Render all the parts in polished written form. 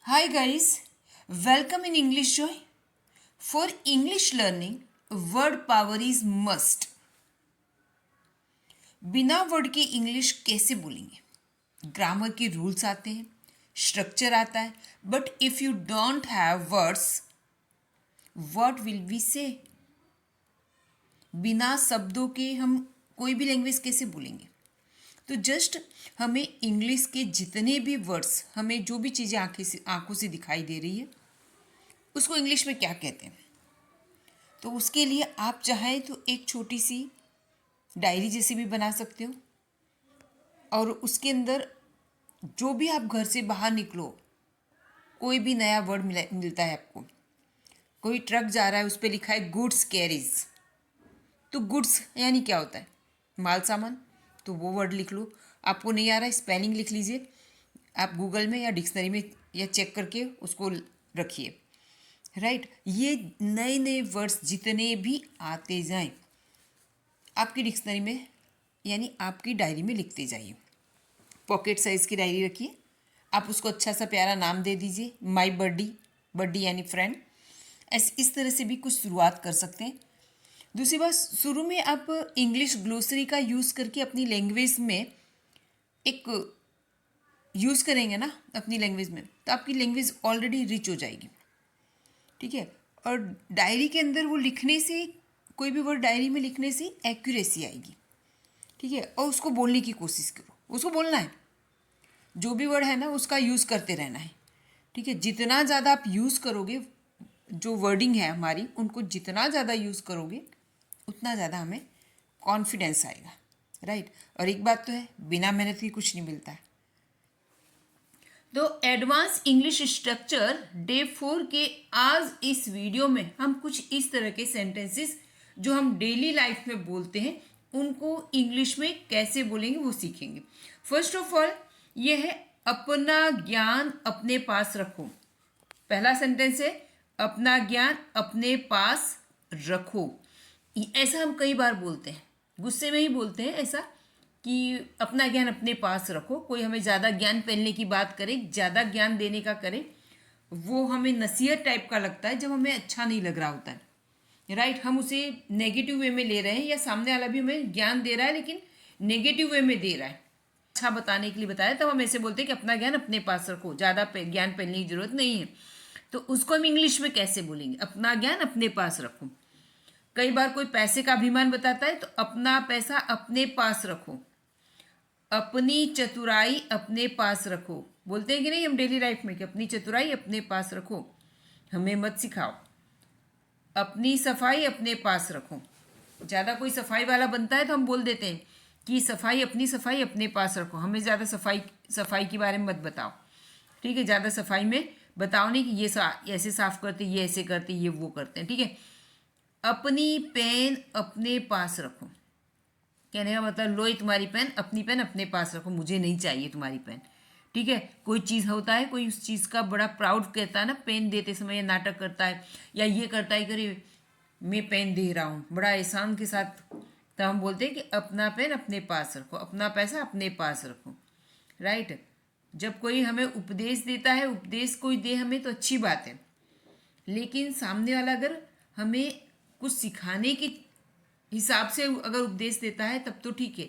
Hi guys, welcome in English Joy. For English learning, word power is must. बिना word के English कैसे बोलेंगे? Grammar के rules आते हैं, स्ट्रक्चर आता है, but if you don't have words, what will we say? बिना शब्दों के हम कोई भी लैंग्वेज कैसे बोलेंगे? तो जस्ट हमें इंग्लिश के जितने भी वर्ड्स, हमें जो भी चीज़ें आंखों से दिखाई दे रही है, उसको इंग्लिश में क्या कहते हैं? तो उसके लिए आप चाहें तो एक छोटी सी डायरी जैसी भी बना सकते हो, और उसके अंदर जो भी आप घर से बाहर निकलो, कोई भी नया वर्ड मिलता है आपको। कोई ट्रक जा रहा है, उस पर लिखा है गुड्स कैरीज, तो गुड्स यानी क्या होता है? माल सामान। तो वो वर्ड लिख लो। आपको नहीं आ रहा है, स्पेलिंग लिख लीजिए आप गूगल में या डिक्शनरी में, या चेक करके उसको रखिए। राइट, ये नए नए वर्ड्स जितने भी आते जाएं, आपकी डिक्शनरी में यानी आपकी डायरी में लिखते जाइए। पॉकेट साइज़ की डायरी रखिए। आप उसको अच्छा सा प्यारा नाम दे दीजिए, माई बड्डी, बड्डी यानी फ्रेंड। इस तरह से भी कुछ शुरुआत कर सकते हैं। दूसरी बात, शुरू में आप इंग्लिश ग्लोसरी का यूज़ करके अपनी लैंग्वेज में एक यूज़ करेंगे ना, अपनी लैंग्वेज में, तो आपकी लैंग्वेज ऑलरेडी रिच हो जाएगी। ठीक है। और डायरी के अंदर वो लिखने से, कोई भी वर्ड डायरी में लिखने से एक्यूरेसी आएगी। ठीक है। और उसको बोलने की कोशिश करो, उसको बोलना है। जो भी वर्ड है ना, उसका यूज़ करते रहना है। ठीक है। जितना ज़्यादा आप यूज़ करोगे, जो वर्डिंग है हमारी, उनको जितना ज़्यादा यूज़ करोगे, उतना ज़्यादा हमें कॉन्फिडेंस आएगा। राइट। और एक बात तो है, बिना मेहनत के कुछ नहीं मिलता है। तो एडवांस इंग्लिश स्ट्रक्चर डे 4 के आज इस वीडियो में हम कुछ इस तरह के सेंटेंसेस जो हम डेली लाइफ में बोलते हैं, उनको इंग्लिश में कैसे बोलेंगे वो सीखेंगे। फर्स्ट ऑफ ऑल, ये है अपना ज्ञान अपने पास रखो। पहला सेंटेंस है अपना ज्ञान अपने पास रखो। ऐसा हम कई बार बोलते हैं, गुस्से में ही बोलते हैं ऐसा, कि अपना ज्ञान अपने पास रखो। कोई हमें ज़्यादा ज्ञान फैलने की बात करे, ज़्यादा ज्ञान देने का करे, वो हमें नसीहत टाइप का लगता है जब हमें अच्छा नहीं लग रहा होता है। राइट, हम उसे नेगेटिव वे में ले रहे हैं, या सामने वाला भी हमें ज्ञान दे रहा है लेकिन नेगेटिव वे में दे रहा है, अच्छा बताने के लिए बताया, तब हम ऐसे बोलते हैं कि अपना ज्ञान अपने पास रखो, ज़्यादा ज्ञान फैलने की जरूरत नहीं है। तो उसको हम इंग्लिश में कैसे बोलेंगे? अपना ज्ञान अपने पास रखो। कई बार कोई पैसे का अभिमान बताता है, तो अपना पैसा अपने पास रखो। अपनी चतुराई अपने पास रखो, बोलते हैं कि नहीं हम डेली लाइफ में, कि अपनी चतुराई अपने पास रखो, हमें मत सिखाओ। अपनी सफाई अपने पास रखो। ज़्यादा कोई सफाई वाला बनता है तो हम बोल देते हैं कि सफाई अपने पास रखो, हमें ज़्यादा सफाई के बारे में मत बताओ। ठीक है, ज़्यादा सफाई में बताओ नहीं कि ये ऐसे साफ करते, ये ऐसे करते, ये वो करते हैं। ठीक है। अपनी पेन अपने पास रखो, कहने का मतलब लो, तुम्हारी पेन अपने पास रखो, मुझे नहीं चाहिए तुम्हारी पेन। ठीक है। कोई चीज़ होता है, कोई उस चीज़ का बड़ा प्राउड कहता है ना, पेन देते समय या नाटक करता है या ये करता है कि मैं पेन दे रहा हूँ बड़ा एहसान के साथ, तो हम बोलते हैं कि अपना पेन अपने पास रखो, अपना पैसा अपने पास रखो। राइट। जब कोई हमें उपदेश देता है, उपदेश कोई दे हमें तो अच्छी बात है, लेकिन सामने वाला अगर हमें कुछ सिखाने की हिसाब से अगर उपदेश देता है तब तो ठीक है,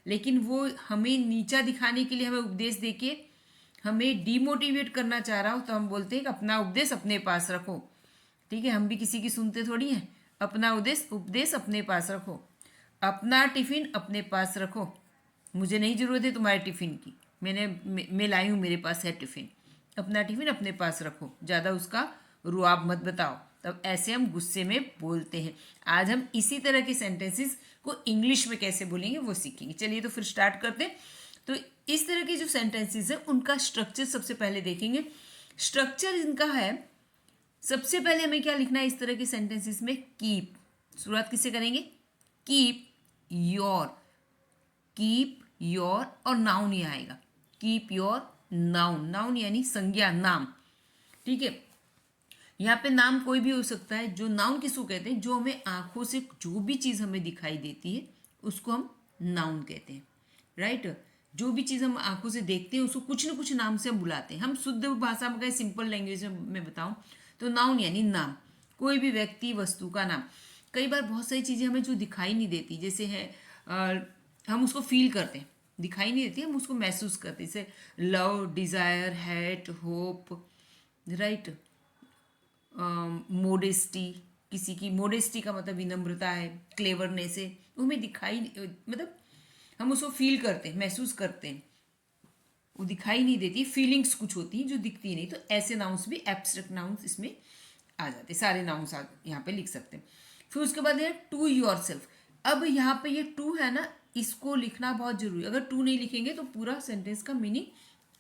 लेकिन वो हमें नीचा दिखाने के लिए हमें उपदेश देके हमें डीमोटिवेट करना चाह रहा हो, तो हम बोलते हैं कि अपना उपदेश अपने पास रखो। ठीक है। हम भी किसी की सुनते थोड़ी हैं। अपना उपदेश अपने पास रखो। अपना टिफिन अपने पास रखो, मुझे नहीं ज़रूरत है तुम्हारे टिफ़िन की, मैं लाई हूँ, मेरे पास है टिफ़िन। अपना टिफ़िन अपने पास रखो, ज़्यादा उसका रुआब मत बताओ। तब ऐसे हम गुस्से में बोलते हैं। आज हम इसी तरह के सेंटेंसेस को इंग्लिश में कैसे बोलेंगे वो सीखेंगे। चलिए तो फिर स्टार्ट करते हैं। तो इस तरह के जो सेंटेंसेस हैं उनका स्ट्रक्चर सबसे पहले देखेंगे। स्ट्रक्चर इनका है, सबसे पहले हमें क्या लिखना है इस तरह के सेंटेंसेस में? कीप। शुरुआत किससे करेंगे? Keep your. कीप योर और नाउन ही आएगा। कीप योर नाउन, नाउन यानी संज्ञा, नाम। ठीक है। यहाँ पे नाम कोई भी हो सकता है। जो नाउन किसको कहते हैं? जो हमें आंखों से जो भी चीज़ हमें दिखाई देती है उसको हम नाउन कहते हैं। राइट। जो भी चीज़ हम आंखों से देखते हैं उसको कुछ ना कुछ नाम से हम बुलाते हैं। हम शुद्ध भाषा में कहें, सिंपल लैंग्वेज में बताऊं तो नाउन यानी नाम, कोई भी व्यक्ति वस्तु का नाम। कई बार बहुत सारी चीज़ें हमें जो दिखाई नहीं देती, जैसे है हम उसको फील करते हैं, दिखाई नहीं देती, हम उसको महसूस करते हैं, जैसे love, desire, hate, hope, right, modesty. किसी की मोडेस्टी का मतलब विनम्रता है, क्लेवरनेस है, वो हमें दिखाई मतलब हम उसको फील करते हैं, महसूस करते हैं, वो दिखाई नहीं देती, फीलिंग्स कुछ होती हैं जो दिखती नहीं। तो ऐसे नाउन्स भी, एब्स्ट्रैक्ट नाउन्स इसमें आ जाते हैं, सारे नाउन्स यहाँ पे लिख सकते हैं। फिर उसके बाद है टू योर सेल्फ। अब यहाँ पे ये टू है ना, इसको लिखना बहुत जरूरी है। अगर टू नहीं लिखेंगे तो पूरा सेंटेंस का मीनिंग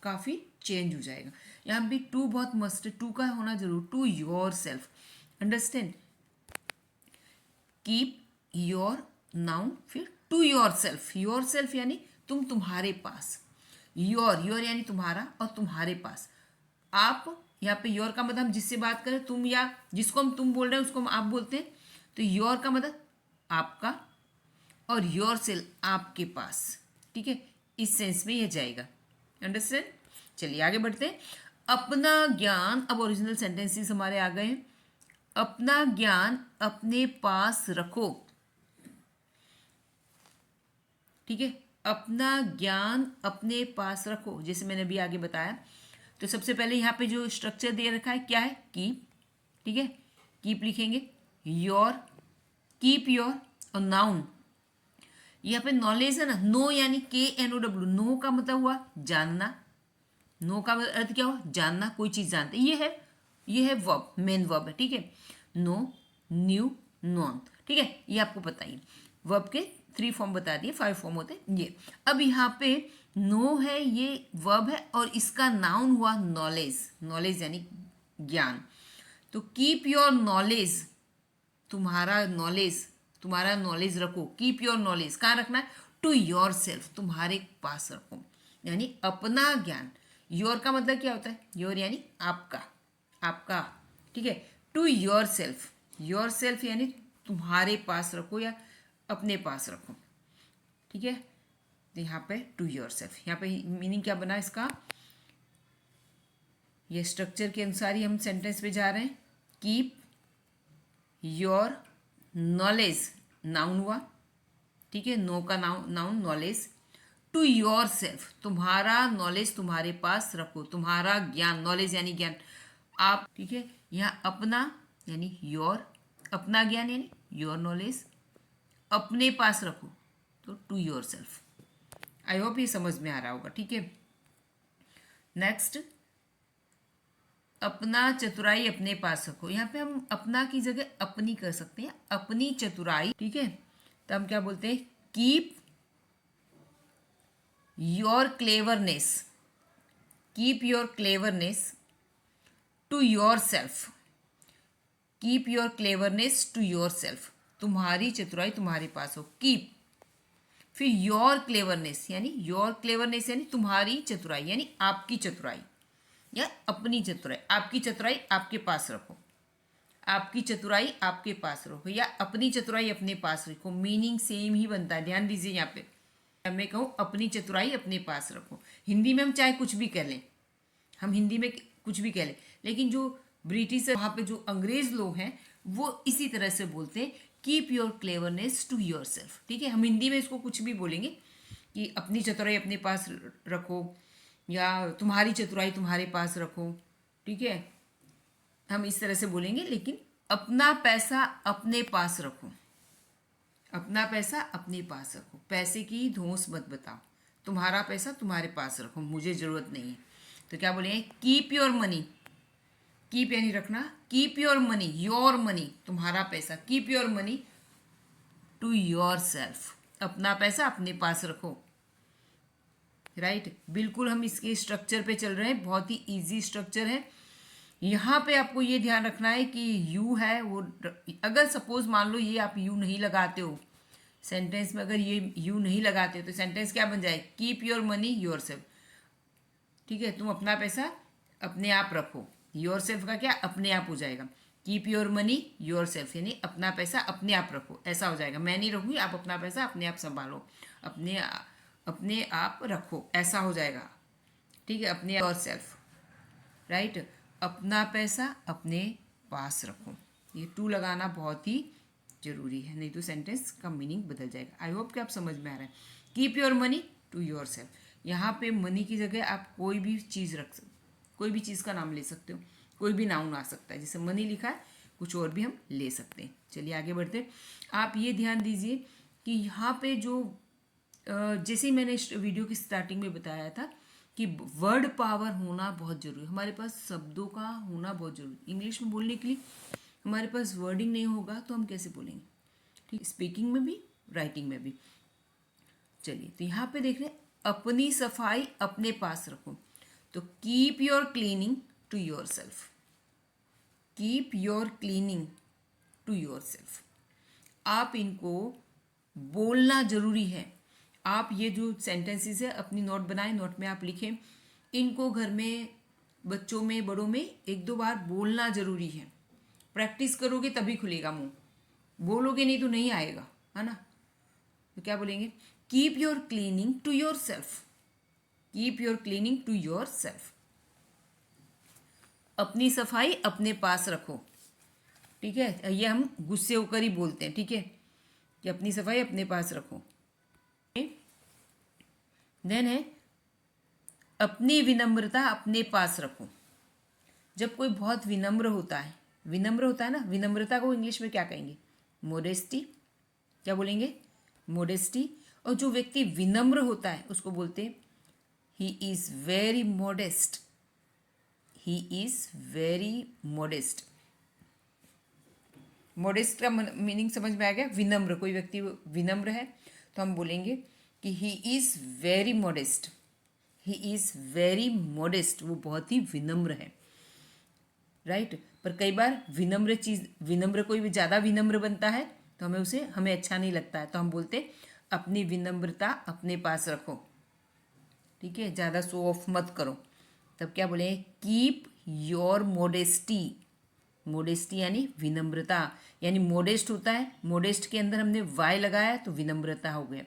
काफ़ी चेंज हो जाएगा। यहाँ भी टू बहुत मस्ट है, टू का होना जरूर, to yourself, understand. Keep your noun, फिर टू योर सेल्फ यानी तुम, तुम्हारे पास। योर यानी तुम्हारा और तुम्हारे पास। आप, यहाँ पे योर का मतलब हम जिससे बात करें, तुम या जिसको हम तुम बोल रहे हैं उसको हम आप बोलते हैं। तो योर का मतलब आपका, और योर सेल्फ आपके पास, ठीक है, इस सेंस में यह जाएगा, अंडरस्टैंड। चलिए आगे बढ़ते हैं। अपना ज्ञान, अब ओरिजिनल सेंटेंसेस हमारे आ गए हैं। अपना ज्ञान अपने पास रखो, ठीक है, अपना ज्ञान अपने पास रखो, जैसे मैंने अभी आगे बताया। तो सबसे पहले यहाँ पे जो स्ट्रक्चर दे रखा है क्या है, कीप, ठीक है, कीप लिखेंगे, योर, कीप योर, और नाउन यहाँ पे नॉलेज है ना, नो यानी KNOW, नो का मतलब हुआ जानना, नो का अर्थ क्या हुआ, जानना, कोई चीज़ जानते, ये है वर्ब, मेन वर्ब है, ठीक है, नो, न्यू, नॉन, ठीक है, ये आपको पता ही। वर्ब के 3 फॉर्म बता दिए, 5 फॉर्म होते हैं ये। अब यहाँ पे नो है, ये वर्ब है, और इसका नाउन हुआ नॉलेज, नॉलेज यानी ज्ञान। तो कीप योर नॉलेज, तुम्हारा नॉलेज रखो, कीप योर नॉलेज कहाँ रखना है, टू योर सेल्फ, तुम्हारे पास रखो, यानी अपना ज्ञान। योर का मतलब क्या होता है, योर यानी आपका, ठीक है, टू योर सेल्फ यानी तुम्हारे पास रखो या अपने पास रखो, ठीक है। तो यहाँ पे टू योर सेल्फ, यहाँ पे मीनिंग क्या बना इसका, ये स्ट्रक्चर के अनुसार ही हम सेंटेंस पे जा रहे हैं। कीप योर नॉलेज, नाउन हुआ, ठीक है, नो का noun knowledge, to yourself, तुम्हारा नॉलेज तुम्हारे पास रखो, तुम्हारा ज्ञान, नॉलेज यानी ज्ञान, आप, ठीक है, यहाँ अपना यानी योर, अपना ज्ञान यानी योर नॉलेज, अपने पास रखो तो to yourself. I hope ये समझ में आ रहा होगा, ठीक है। नेक्स्ट, अपना चतुराई अपने पास रखो, यहाँ पे हम अपना की जगह अपनी कर सकते हैं, अपनी चतुराई, ठीक है। तो हम क्या बोलते हैं, keep your cleverness, keep your cleverness to yourself, keep your cleverness to yourself, तुम्हारी चतुराई तुम्हारे पास हो, कीप, फिर योर क्लेवरनेस यानी तुम्हारी चतुराई यानी आपकी चतुराई या अपनी चतुराई, आपकी चतुराई आपके पास रखो, आपकी चतुराई आपके पास रखो या अपनी चतुराई अपने पास रखो, मीनिंग सेम ही बनता है, ध्यान दीजिए। यहाँ पे मैं कहूँ अपनी चतुराई अपने पास रखो, हिंदी में हम चाहे कुछ भी कह लें, हम हिंदी में कुछ भी कह लें, लेकिन जो ब्रिटिश वहाँ पे जो अंग्रेज लोग हैं वो इसी तरह से बोलते हैं, keep your cleverness to yourself, ठीक है। हम हिंदी में इसको कुछ भी बोलेंगे कि अपनी चतुराई अपने पास रखो या तुम्हारी चतुराई तुम्हारे पास रखो, ठीक है, हम इस तरह से बोलेंगे। लेकिन अपना पैसा अपने पास रखो, अपना पैसा अपने पास रखो, पैसे की धौंस मत बताओ, तुम्हारा पैसा तुम्हारे पास रखो, मुझे ज़रूरत नहीं है। तो क्या बोलेंगे, कीप योर मनी, कीप यानी रखना, keep your money, your money तुम्हारा पैसा, keep your money to yourself, अपना पैसा अपने पास रखो, राइट। बिल्कुल हम इसके स्ट्रक्चर पे चल रहे हैं, बहुत ही इजी स्ट्रक्चर है। यहाँ पे आपको ये ध्यान रखना है कि यू है वो, अगर सपोज मान लो ये आप यू नहीं लगाते हो सेंटेंस में, अगर ये यू नहीं लगाते हो तो सेंटेंस क्या बन जाए, keep your money your self, ठीक है, तुम अपना पैसा अपने आप रखो, योर सेल्फ का क्या अपने आप हो जाएगा, keep your money your self यानी अपना पैसा अपने आप रखो, ऐसा हो जाएगा, मैं नहीं रखूँगी, आप अपना पैसा अपने आप संभालो, अपने अपने आप रखो, ऐसा हो जाएगा। ठीक है, अपने योर सेल्फ, राइट। अपना पैसा अपने पास रखो, ये टू लगाना बहुत ही जरूरी है, नहीं तो सेंटेंस का मीनिंग बदल जाएगा। आई होप कि आप समझ में आ रहा है। Keep your money to yourself. यहाँ पे मनी की जगह आप कोई भी चीज़ रख सकते, कोई भी चीज़ का नाम ले सकते हो, कोई भी नाउन आ सकता है। जैसे मनी लिखा है, कुछ और भी हम ले सकते हैं। चलिए आगे बढ़ते हैं। आप ये ध्यान दीजिए कि यहाँ पे जो जैसे ही मैंने इस वीडियो की स्टार्टिंग में बताया था कि वर्ड पावर होना बहुत जरूरी है, हमारे पास शब्दों का होना बहुत जरूरी। इंग्लिश में बोलने के लिए हमारे पास वर्डिंग नहीं होगा तो हम कैसे बोलेंगे, ठीक, स्पीकिंग में भी, राइटिंग में भी। चलिए, तो यहाँ पे देख रहे हैं, अपनी सफाई अपने पास रखो, तो keep your cleaning to yourself. Keep your cleaning to yourself. आप इनको बोलना जरूरी है। आप ये जो सेंटेंसेस है अपनी नोट बनाएं, नोट में आप लिखें। इनको घर में, बच्चों में, बड़ों में एक दो बार बोलना जरूरी है। प्रैक्टिस करोगे तभी खुलेगा मुंह, बोलोगे नहीं तो नहीं आएगा, है ना। तो क्या बोलेंगे, keep your cleaning to yourself. Keep your cleaning to yourself. अपनी सफाई अपने पास रखो, ठीक है। ये हम गुस्से होकर ही बोलते हैं, ठीक है, कि अपनी सफाई अपने पास रखो। देन है, अपनी विनम्रता अपने पास रखो। जब कोई बहुत विनम्र होता है, विनम्र होता है ना, विनम्रता को इंग्लिश में क्या कहेंगे, मोडेस्टी। क्या बोलेंगे, मोडेस्टी। और जो व्यक्ति विनम्र होता है उसको बोलते हैं he is very modest. He is very modest. Modest का मीनिंग समझ में आ गया। विनम्र, कोई व्यक्ति विनम्र है तो हम बोलेंगे कि he is very modest. He is very modest, वो बहुत ही विनम्र है, राइट। पर कई बार विनम्र कोई भी ज़्यादा विनम्र बनता है तो हमें अच्छा नहीं लगता है, तो हम बोलते अपनी विनम्रता अपने पास रखो, ठीक है, ज़्यादा शो ऑफ मत करो। तब क्या बोलेंगे, कीप योर मोडेस्टी। मोडेस्टी यानी विनम्रता, यानी मोडेस्ट होता है, मोडेस्ट के अंदर हमने वाई लगाया तो विनम्रता हो गया।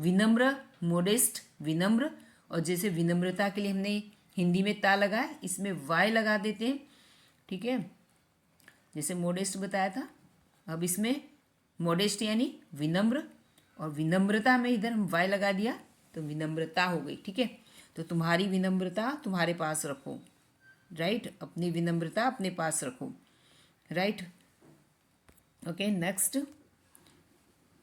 विनम्र, मोडेस्ट, विनम्र। और जैसे विनम्रता के लिए हमने हिंदी में ता लगाया, इसमें वाई लगा देते हैं, ठीक है, जैसे मोडेस्ट बताया था। अब इसमें मोडेस्ट यानी विनम्र, और विनम्रता में इधर हम वाई लगा दिया तो विनम्रता हो गई, ठीक है। तो तुम्हारी विनम्रता तुम्हारे पास रखो, राइट। अपनी विनम्रता अपने पास रखो, राइट। ओके, नेक्स्ट,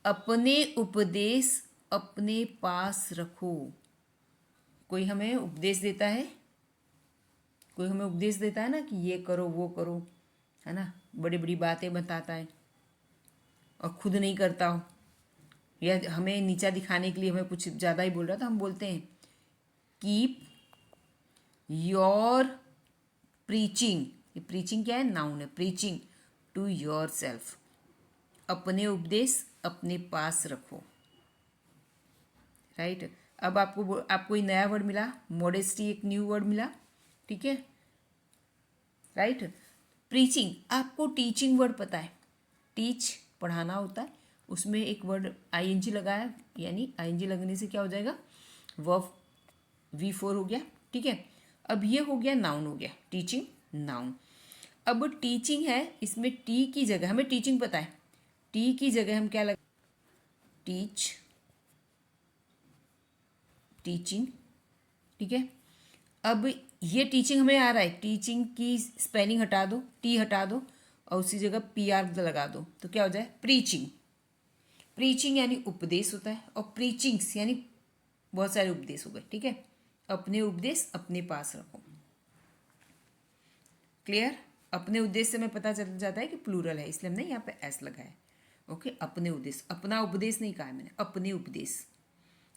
अपने उपदेश अपने पास रखो। कोई हमें उपदेश देता है, कोई हमें उपदेश देता है ना कि ये करो वो करो, है ना, बड़ी बड़ी बातें बताता है और खुद नहीं करता हो, या हमें नीचा दिखाने के लिए हमें कुछ ज़्यादा ही बोल रहा था, हम बोलते हैं कीप योर प्रीचिंग। ये प्रीचिंग क्या है, नाउन है, प्रीचिंग टू योर सेल्फ। अपने उपदेश अपने पास रखो, राइट। अब आपको कोई नया वर्ड मिला, मोडेस्टी एक न्यू वर्ड मिला, ठीक है, राइट। प्रीचिंग, आपको टीचिंग वर्ड पता है, टीच पढ़ाना होता है, उसमें एक वर्ड आईएनजी लगाया, यानी आईएनजी लगने से क्या हो जाएगा, वर्ब V4 हो गया, ठीक है। अब ये हो गया नाउन, हो गया टीचिंग, नाउन। अब टीचिंग है, इसमें टी की जगह, हमें टीचिंग पता है, टी की जगह हम क्या लगा, टीच, टीचिंग, ठीक है। अब ये टीचिंग हमें आ रहा है, टीचिंग की स्पेलिंग हटा दो, टी हटा दो और उसी जगह PR लगा दो, तो क्या हो जाए, प्रीचिंग। प्रीचिंग यानी उपदेश होता है, और प्रीचिंग्स यानी बहुत सारे उपदेश हो गए, ठीक है। अपने उपदेश अपने पास रखो, क्लियर। अपने उद्देश्य से हमें पता चल जाता है कि प्लूरल है, इसलिए हमने यहाँ पे एस लगाया, ओके। अपने उद्देश्य, अपना उपदेश नहीं कहा है मैंने, अपने उपदेश,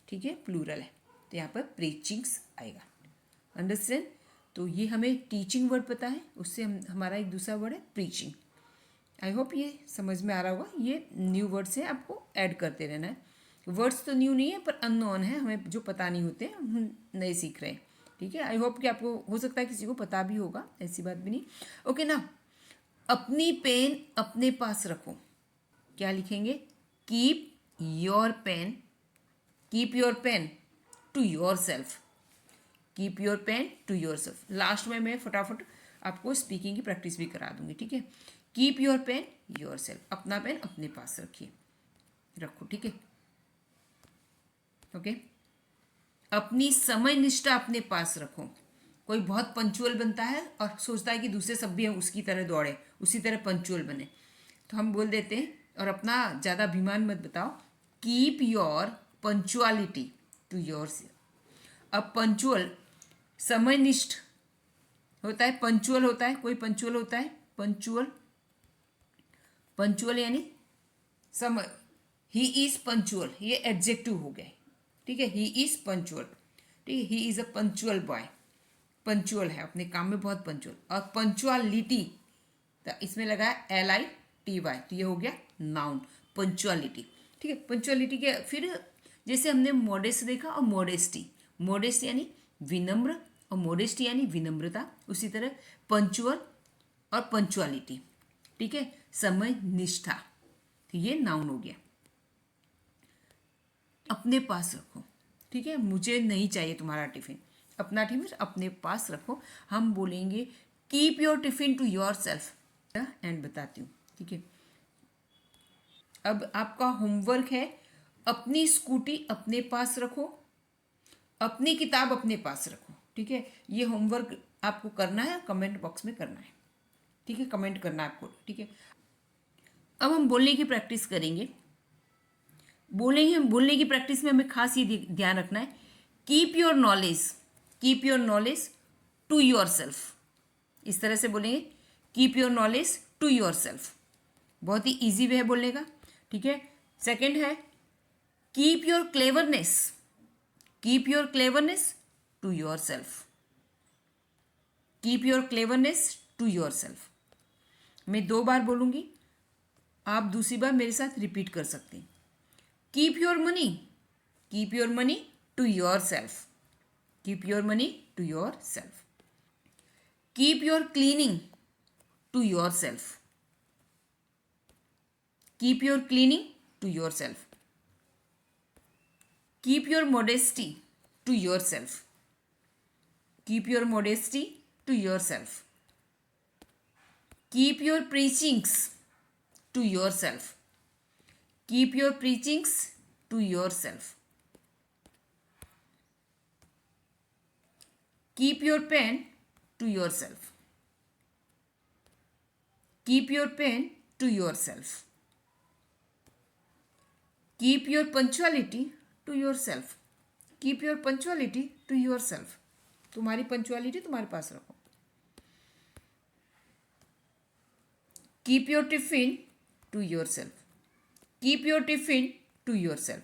ठीक है, प्लूरल है, तो यहाँ पर प्रीचिंग्स आएगा, अंडरस्टैंड। तो ये हमें टीचिंग वर्ड पता है, उससे हमारा एक दूसरा वर्ड है प्रीचिंग। आई होप ये समझ में आ रहा होगा। ये न्यू वर्ड्स हैं, आपको ऐड करते रहना है। वर्ड्स तो न्यू नहीं है पर अननोन है, हमें जो पता नहीं होते हम नए सीख रहे हैं, ठीक है। आई होप कि आपको, हो सकता है किसी को पता भी होगा, ऐसी बात भी नहीं, ओके ना। अपनी पेन अपने पास रखो, क्या लिखेंगे, keep your pen, keep your pen to yourself, keep your pen to yourself. Last में मैं फटाफट आपको स्पीकिंग की प्रैक्टिस भी करा दूंगी, ठीक है। Keep your pen yourself, अपना पेन अपने पास रखिए, रखो, ठीक है, ओके। अपनी समय निष्ठा अपने पास रखो। कोई बहुत पंचुअल बनता है और सोचता है कि दूसरे सब भी उसकी तरह दौड़े, उसी तरह पंचुअल बने, तो हम बोल देते हैं, और अपना ज़्यादा अभिमान मत बताओ, keep your punctuality to yourself. अब पंचुअल समयनिष्ठ होता है, पंचुअल होता है, कोई पंचुअल होता है, पंचुअल, पंचुअल यानी समय, ही इज पंचुअल, ये एडजेक्टिव हो गए, ठीक है, ही इज पंचुअल, ठीक है, he is a punctual boy, punctual है, अपने काम में बहुत पंचुअल। और पंचुअलिटी, तो इसमें लगा है LITY, तो ये हो गया नाउन, पंचुअलिटी, ठीक है। पंचुअलिटी के फिर जैसे हमने मॉडेस्ट देखा और मॉडेस्टी, मॉडेस्ट यानी विनम्र और मॉडेस्टी यानी विनम्रता, उसी तरह पंचुअल और पंचुअलिटी, ठीक है, समय निष्ठा, तो ये नाउन हो गया। अपने पास रखो, ठीक है, मुझे नहीं चाहिए तुम्हारा टिफिन, अपना टिफिन अपने पास रखो। हम बोलेंगे keep your tiffin to yourself, and बताती हूँ, ठीक है। अब आपका होमवर्क है, अपनी स्कूटी अपने पास रखो, अपनी किताब अपने पास रखो, ठीक है। ये होमवर्क आपको करना है, कमेंट बॉक्स में करना है, ठीक है, कमेंट करना है आपको, ठीक है। अब हम बोलने की प्रैक्टिस करेंगे। बोलने की प्रैक्टिस में हमें खास ये ध्यान रखना है, keep your knowledge to yourself, इस तरह से बोलेंगे, keep your knowledge to yourself, बहुत ही ईजी वे है बोलने का, ठीक है। सेकंड है keep your cleverness to yourself, keep your cleverness to yourself. मैं 2 बार बोलूंगी, आप दूसरी बार मेरे साथ रिपीट कर सकते हैं। Keep your money to yourself, keep your money to yourself. Keep your cleaning to yourself, keep your cleaning to yourself. Keep your modesty to yourself, keep your modesty to yourself. Keep your preachings to yourself, keep your preachings to yourself. Keep your pen to yourself, keep your pen to yourself. Keep your punctuality to yourself, keep your punctuality to yourself, तुम्हारी punctuality तुम्हारे पास रखो। Keep your tiffin to yourself, keep your tiffin to your self.